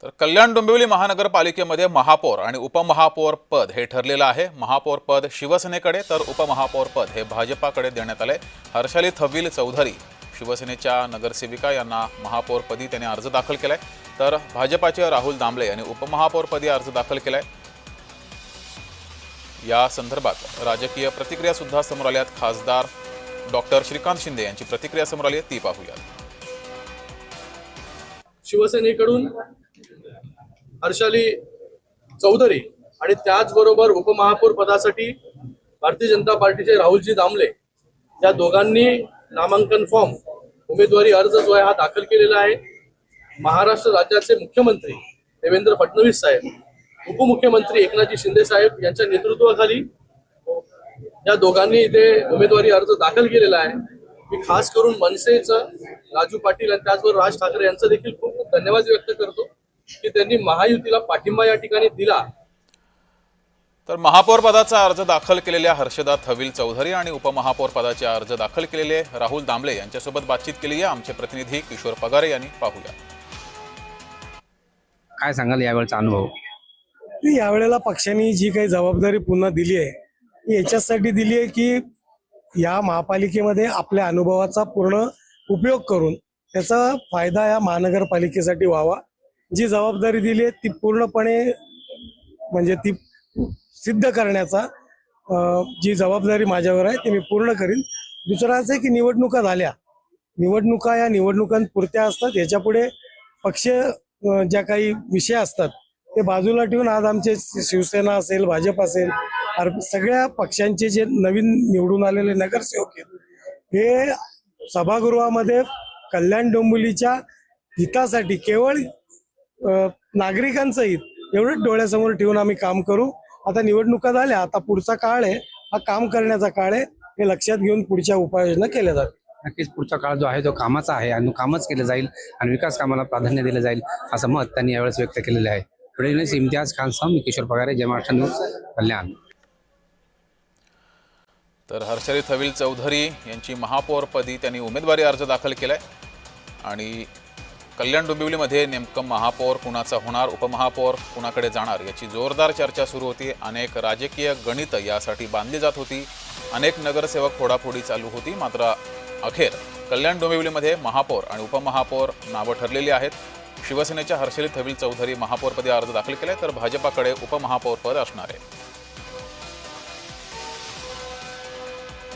तर कल्याण डोंबिवली महानगरपालिकेमध्ये महापौर आणि उपमहापौर पद हे ठरलेलं आहे। महापौर पद शिवसेनेकडे तर उपमहापौर पद हे भाजपाकडे देण्यात आले। हर्षाली थविल चौधरी शिवसेनेच्या नगरसेविका यांना महापौरपदी त्यांनी अर्ज दाखल केलाय, तर भाजपाचे राहुल दामले यांनी उपमहापौरपदी अर्ज दाखल केलाय। या संदर्भात राजकीय प्रतिक्रिया सुद्धा समोर आल्यात। खासदार डॉक्टर श्रीकांत शिंदे यांची प्रतिक्रिया समोर आली आहे, ती पाहूया। शिवसेनेकडून हर्षाली चौधरी आणि त्याचबरोबर उपमहापौर पदासाठी भारतीय जनता पार्टीचे राहुलजी दामले या दोघांनी नामांकन फॉर्म उमेदवारी अर्ज जो आहे हा दाखल केलेला आहे। महाराष्ट्र राज्याचे मुख्यमंत्री देवेंद्र फडणवीस साहेब, उपमुख्यमंत्री एकनाथजी शिंदे साहेब यांच्या नेतृत्वाखाली या दोघांनी इथे उमेदवारी अर्ज दाखल केलेला आहे। मी खास करून मनसेचं राजू पाटील आणि त्याचबरोबर राज ठाकरे यांचं देखील खूप खूप धन्यवाद व्यक्त करतो की त्यांनी महायुतीला पाठिंबा या ठिकाणी दिला। तर महापौर पदाचा अर्ज दाखल केलेल्या हर्षदा थविल चौधरी आणि उपमहापौर पदाचे अर्ज दाखल केलेले राहुल दामले यांच्यासोबत बातचीत केली आहे आमचे प्रतिनिधी किशोर पगारे यांनी। पाहूया, काय सांगाल यावेळचा अनुभव? यावेळेला पक्षाने जी काही जबाबदारी पुन्हा दिली आहे ती याच्यासाठी दिली आहे की या महापालिकेमध्ये आपल्या अनुभवाचा पूर्ण उपयोग करून त्याचा फायदा या महानगरपालिकेसाठी व्हावा। जी जबाबदारी दिली आहे ती पूर्णपणे म्हणजे ती सिद्ध करण्याचा जी जबाबदारी माझ्यावर आहे ती मी पूर्ण करीन। दुसरं असं आहे की निवडणुका झाल्या, निवडणुका या निवडणुकांपुरत्या असतात, याच्यापुढे पक्ष ज्या काही विषय असतात ते बाजूला ठेवून आज आमचे शिवसेना असेल, भाजप असेल, सगळ्या पक्षांचे जे नवीन निवडून आलेले नगरसेवक आहेत हे सभागृहामध्ये कल्याण डोंबिवलीच्या हितासाठी केवळ नागरिकांचं हित एवढंच डोळ्यासमोर ठेवून आम्ही काम करू। आता निवडणुका झाल्या, आता पुढचा काळ आहे हा काम करण्याचा काळ आहे, हे लक्षात घेऊन पुढच्या उपाययोजना केल्या जातील। नक्कीच पुढचा काळ जो आहे तो कामाचा आहे आणि कामच केलं जाईल आणि विकास कामाला प्राधान्य दिलं जाईल असं मत त्यांनी यावेळेस व्यक्त केलेलं आहे। पुढे इम्तियाज खानसह मी किशोर पगारे, जय महाराष्ट्र न्यूज, कल्याण। तर हर्षाली थविल चौधरी यांची महापौरपदी त्यांनी उमेदवारी अर्ज दाखल केलाय आणि कल्याण डोंबिवलीमध्ये नेमकं महापौर कुणाचा होणार, उपमहापौर कुणाकडे जाणार याची जोरदार चर्चा सुरू होती। अनेक राजकीय गणित यासाठी बांधली जात होती, अनेक नगरसेवक फोडाफोडी चालू होती, मात्र अखेर कल्याण डोंबिवलीमध्ये महापौर आणि उपमहापौर नावं ठरलेली आहेत। शिवसेनेच्या हर्षाली थविल चौधरी महापौरपदी अर्ज दाखल केलाय, तर भाजपाकडे उपमहापौर पद असणार आहे।